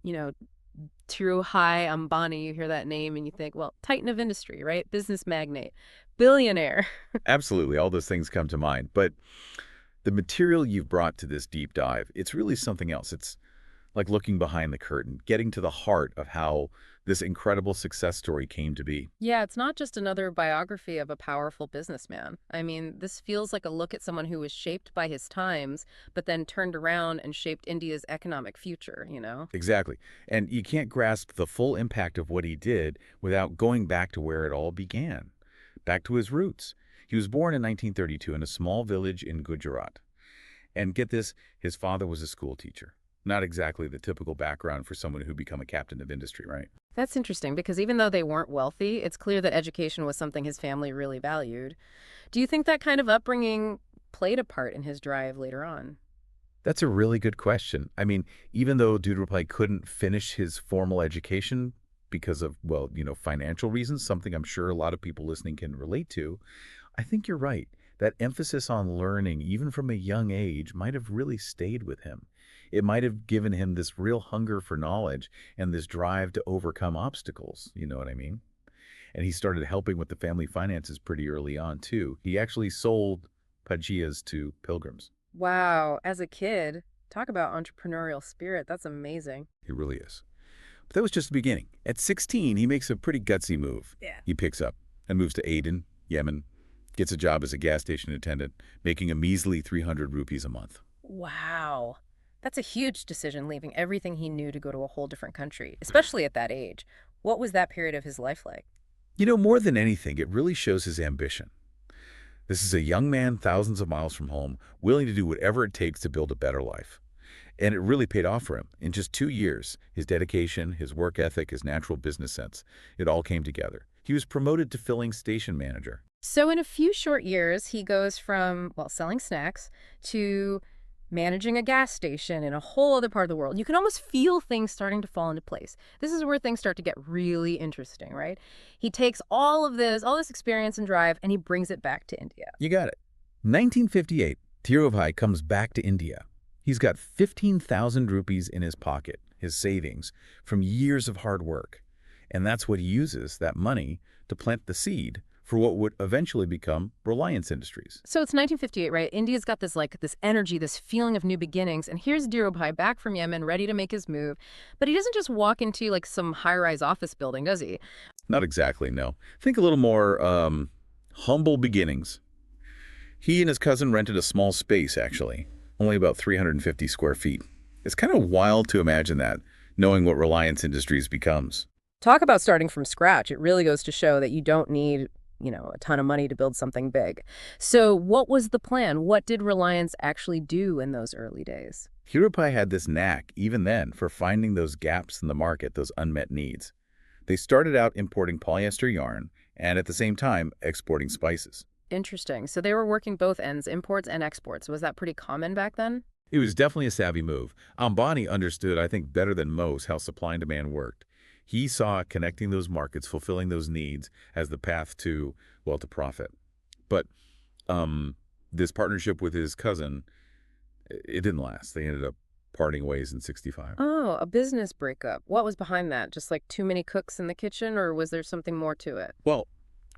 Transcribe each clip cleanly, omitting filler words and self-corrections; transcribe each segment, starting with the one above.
you know, Dhirubhai Ambani, you hear that name and you think, well, titan of industry, right? Business magnate, billionaire. Absolutely, all those things come to mind. But the material you've brought to this deep dive, it's really something else. It's like looking behind the curtain, getting to the heart of how this incredible success story came to be. Yeah, it's not just another biography of a powerful businessman. I mean, this feels like a look at someone who was shaped by his times, but then turned around and shaped India's economic future, you know? Exactly. And you can't grasp the full impact of what he did without going back to where it all began, back to his roots. He was born in 1932 in a small village in Gujarat. And get this, his father was a school teacher. Not exactly the typical background for someone who become a captain of industry, right? That's interesting because even though they weren't wealthy, it's clear that education was something his family really valued. Do you think that kind of upbringing played a part in his drive later on? That's a really good question. I mean, even though Dudrupai couldn't finish his formal education because of, well, financial reasons, something I'm sure a lot of people listening can relate to, I think you're right. That emphasis on learning, even from a young age, might have really stayed with him. It might have given him this real hunger for knowledge and this drive to overcome obstacles. You know what I mean? And he started helping with the family finances pretty early on, too. He actually sold pajias to pilgrims. Wow, as a kid, talk about entrepreneurial spirit. That's amazing. He really is. But that was just the beginning. At 16, he makes a pretty gutsy move. Yeah. He picks up and moves to Aden, Yemen, gets a job as a gas station attendant, making a measly 300 rupees a month. Wow. That's a huge decision, leaving everything he knew to go to a whole different country, especially at that age. What was that period of his life like? More than anything, it really shows his ambition. This is a young man thousands of miles from home, willing to do whatever it takes to build a better life. And it really paid off for him. In just 2 years, his dedication, his work ethic, his natural business sense, it all came together. He was promoted to filling station manager. So, in a few short years, he goes from, well, selling snacks to managing a gas station in a whole other part of the world. You can almost feel things starting to fall into place. This is where things start to get really interesting, right? He takes all this experience and drive, and he brings it back to India. You got it. 1958, Dhirubhai comes back to India. He's got 15,000 rupees in his pocket, his savings, from years of hard work. And that's what he uses, that money, to plant the seed for what would eventually become Reliance Industries. So it's 1958, right? India's got this energy, this feeling of new beginnings. And here's Dhirubhai back from Yemen, ready to make his move. But he doesn't just walk into like some high-rise office building, does he? Not exactly, no. Think a little more humble beginnings. He and his cousin rented a small space, actually, only about 350 square feet. It's kind of wild to imagine that, knowing what Reliance Industries becomes. Talk about starting from scratch. It really goes to show that you don't need, a ton of money to build something big. So what was the plan? What did Reliance actually do in those early days? Hirupai had this knack, even then, for finding those gaps in the market, those unmet needs. They started out importing polyester yarn and, at the same time, exporting spices. Interesting. So they were working both ends, imports and exports. Was that pretty common back then? It was definitely a savvy move. Ambani understood, I think, better than most how supply and demand worked. He saw connecting those markets, fulfilling those needs as the path to, well, to profit. But this partnership with his cousin, it didn't last. They ended up parting ways in 65. Oh, a business breakup. What was behind that? Just like too many cooks in the kitchen, or was there something more to it? Well,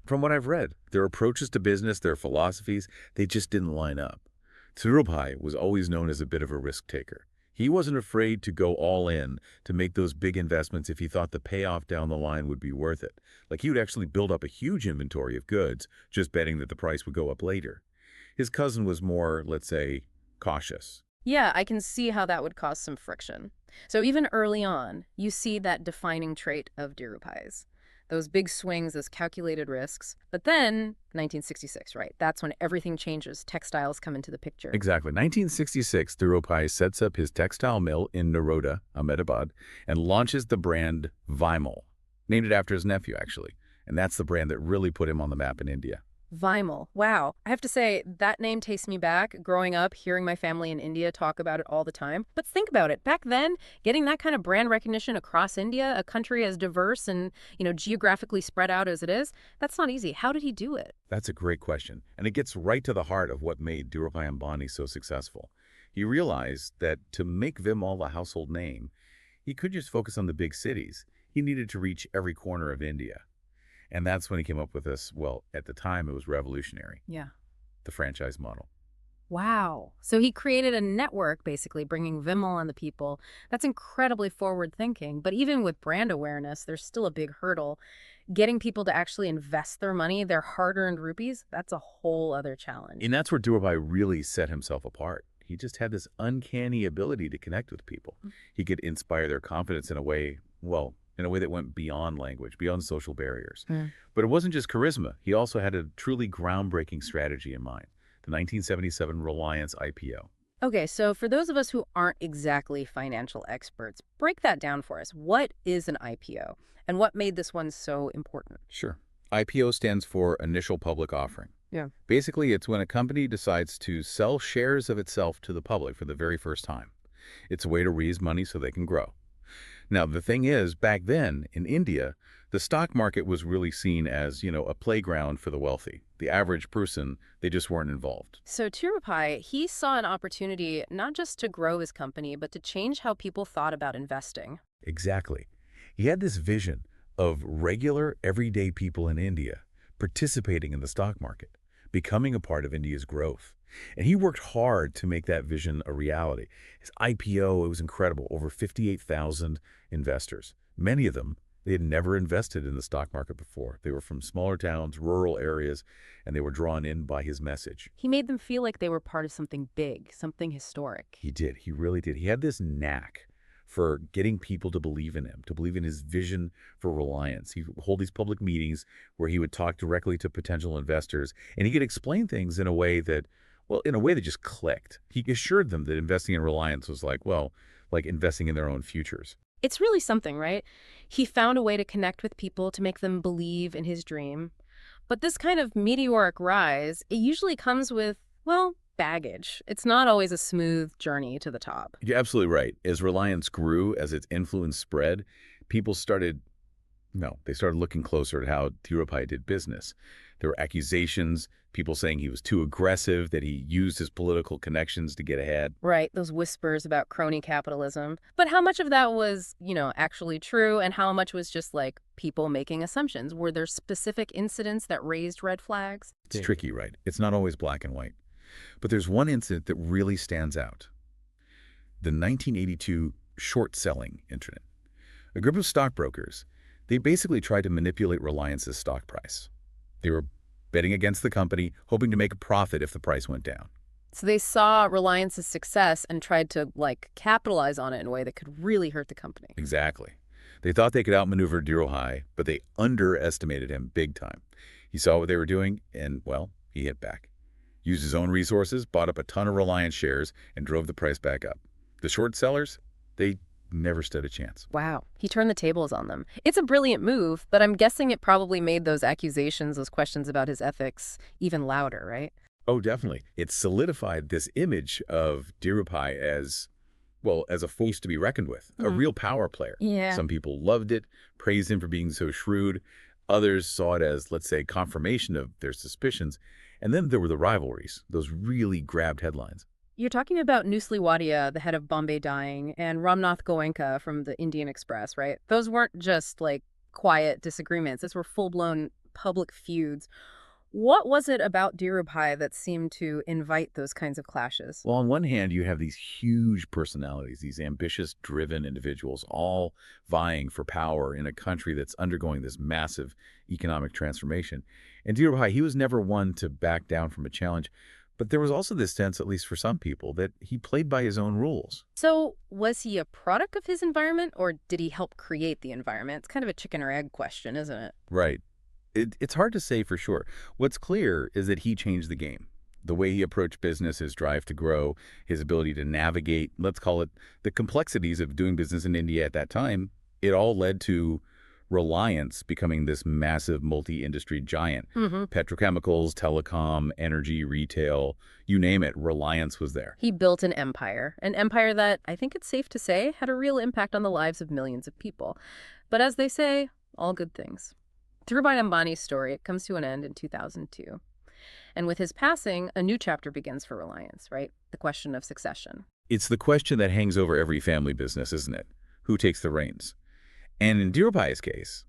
from what I've read, their approaches to business, their philosophies, they just didn't line up. Dhirubhai was always known as a bit of a risk taker. He wasn't afraid to go all in to make those big investments if he thought the payoff down the line would be worth it. Like he would actually build up a huge inventory of goods, just betting that the price would go up later. His cousin was more, let's say, cautious. Yeah, I can see how that would cause some friction. So even early on, you see that defining trait of Dhirubhai's. Those big swings, those calculated risks. But then, 1966, right? That's when everything changes. Textiles come into the picture. Exactly. 1966, Dhirubhai sets up his textile mill in Naroda, Ahmedabad, and launches the brand Vimal, named it after his nephew, actually. And that's the brand that really put him on the map in India. Vimal. Wow. I have to say, that name takes me back. Growing up, hearing my family in India talk about it all the time. But think about it. Back then, getting that kind of brand recognition across India, a country as diverse and, geographically spread out as it is, that's not easy. How did he do it? That's a great question, and it gets right to the heart of what made Dhirubhai Ambani so successful. He realized that to make Vimal a household name, He could just focus on the big cities. He needed to reach every corner of India. And that's when he came up with this, well, at the time it was revolutionary, Yeah. the franchise model. Wow. So he created a network, basically, bringing Vimal and the people. That's incredibly forward thinking. But even with brand awareness, there's still a big hurdle. Getting people to actually invest their money, their hard-earned rupees, that's a whole other challenge. And that's where Dhirubhai really set himself apart. He just had this uncanny ability to connect with people. He could inspire their confidence in a way, well, in a way that went beyond language, beyond social barriers. Mm. But it wasn't just charisma. He also had a truly groundbreaking strategy in mind, the 1977 Reliance IPO. Okay, so for those of us who aren't exactly financial experts, break that down for us. What is an IPO? And what made this one so important? Sure. IPO stands for Initial Public Offering. Yeah. Basically, it's when a company decides to sell shares of itself to the public for the very first time. It's a way to raise money so they can grow. Now, the thing is, back then, in India, the stock market was really seen as, a playground for the wealthy. The average person, they just weren't involved. So Tirupati, he saw an opportunity not just to grow his company, but to change how people thought about investing. Exactly. He had this vision of regular, everyday people in India participating in the stock market, becoming a part of India's growth. And he worked hard to make that vision a reality. His IPO, it was incredible, over 58,000 investors. Many of them, they had never invested in the stock market before. They were from smaller towns, rural areas, and they were drawn in by his message. He made them feel like they were part of something big, something historic. He did. He really did. He had this knack for getting people to believe in him, to believe in his vision for Reliance. He would hold these public meetings where he would talk directly to potential investors, and he could explain things in a way that, just clicked. He assured them that investing in Reliance was like investing in their own futures. It's really something, right? He found a way to connect with people to make them believe in his dream. But this kind of meteoric rise, it usually comes with, well, baggage. It's not always a smooth journey to the top. You're absolutely right. As Reliance grew, as its influence spread, people started looking closer at how Dhirubhai did business. There were accusations, people saying he was too aggressive, that he used his political connections to get ahead. Right, those whispers about crony capitalism. But how much of that was, actually true, and how much was just like people making assumptions? Were there specific incidents that raised red flags? It's tricky, right? It's not always black and white. But there's one incident that really stands out. The 1982 short selling incident. A group of stockbrokers, they basically tried to manipulate Reliance's stock price. They were betting against the company, hoping to make a profit if the price went down. So they saw Reliance's success and tried to, capitalize on it in a way that could really hurt the company. Exactly. They thought they could outmaneuver Dhirubhai, but they underestimated him big time. He saw what they were doing, and, he hit back. Used his own resources, bought up a ton of Reliance shares, and drove the price back up. The short sellers, they never stood a chance. Wow. He turned the tables on them. It's a brilliant move, but I'm guessing it probably made those accusations, those questions about his ethics, even louder, right? Oh, definitely. It solidified this image of Dhirubhai as a force to be reckoned with, a real power player. Yeah. Some people loved it, praised him for being so shrewd. Others saw it as, let's say, confirmation of their suspicions. And then there were the rivalries. Those really grabbed headlines. You're talking about Nusli Wadia, the head of Bombay Dyeing, and Ramnath Goenka from the Indian Express, right? Those weren't just, quiet disagreements. Those were full-blown public feuds. What was it about Dhirubhai that seemed to invite those kinds of clashes? Well, on one hand, you have these huge personalities, these ambitious, driven individuals, all vying for power in a country that's undergoing this massive economic transformation. And Dhirubhai, he was never one to back down from a challenge. But there was also this sense, at least for some people, that he played by his own rules. So was he a product of his environment, or did he help create the environment? It's kind of a chicken or egg question, isn't it? Right. It's hard to say for sure. What's clear is that he changed the game. The way he approached business, his drive to grow, his ability to navigate, let's call it, the complexities of doing business in India at that time, it all led to Reliance becoming this massive multi-industry giant. Petrochemicals, telecom, energy, retail, you name it, Reliance was there. He built an empire that, I think it's safe to say, had a real impact on the lives of millions of people. But as they say, all good things. Dhirubhai Ambani's story, it comes to an end in 2002. And with his passing, a new chapter begins for Reliance, right? The question of succession. It's the question that hangs over every family business, isn't it? who takes the reins. And in Dhirubhai's case,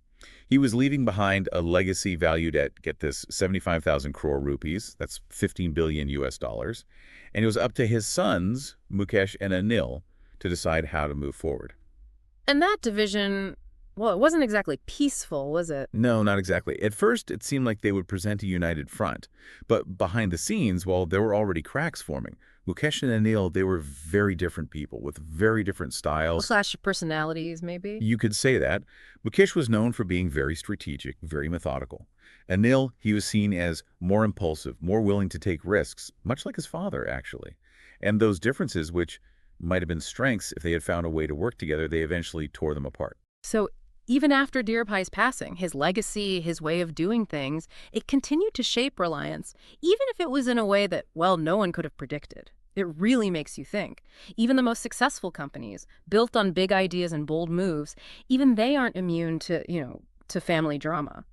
he was leaving behind a legacy valued at, get this, 75,000 crore rupees, that's 15 billion US dollars, and it was up to his sons, Mukesh and Anil, to decide how to move forward. And that division, well, it wasn't exactly peaceful, was it? No, not exactly. At first, it seemed like they would present a united front. But behind the scenes, well, there were already cracks forming. Mukesh and Anil, they were very different people with very different A styles. clash of personalities, maybe? You could say that. Mukesh was known for being very strategic, very methodical. Anil, he was seen as more impulsive, more willing to take risks, much like his father, actually. And those differences, which might have been strengths if they had found a way to work together, they eventually tore them apart. So even after Dhirubhai's passing, his legacy, his way of doing things, it continued to shape Reliance, even if it was in a way that, well, no one could have predicted. It really makes you think. Even the most successful companies, built on big ideas and bold moves, even they aren't immune to, to family drama.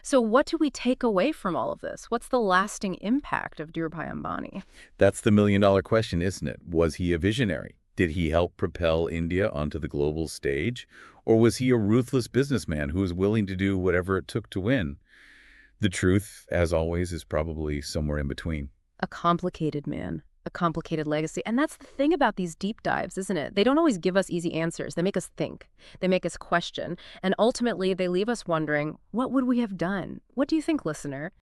So what do we take away from all of this? What's the lasting impact of Dhirubhai Ambani? That's the million-dollar question, isn't it? Was he a visionary? Did he help propel India onto the global stage? Or was he a ruthless businessman who was willing to do whatever it took to win? The truth, as always, is probably somewhere in between. A complicated man, a complicated legacy. And that's the thing about these deep dives, isn't it? They don't always give us easy answers. They make us think. They make us question. And ultimately, they leave us wondering, what would we have done? What do you think, listener?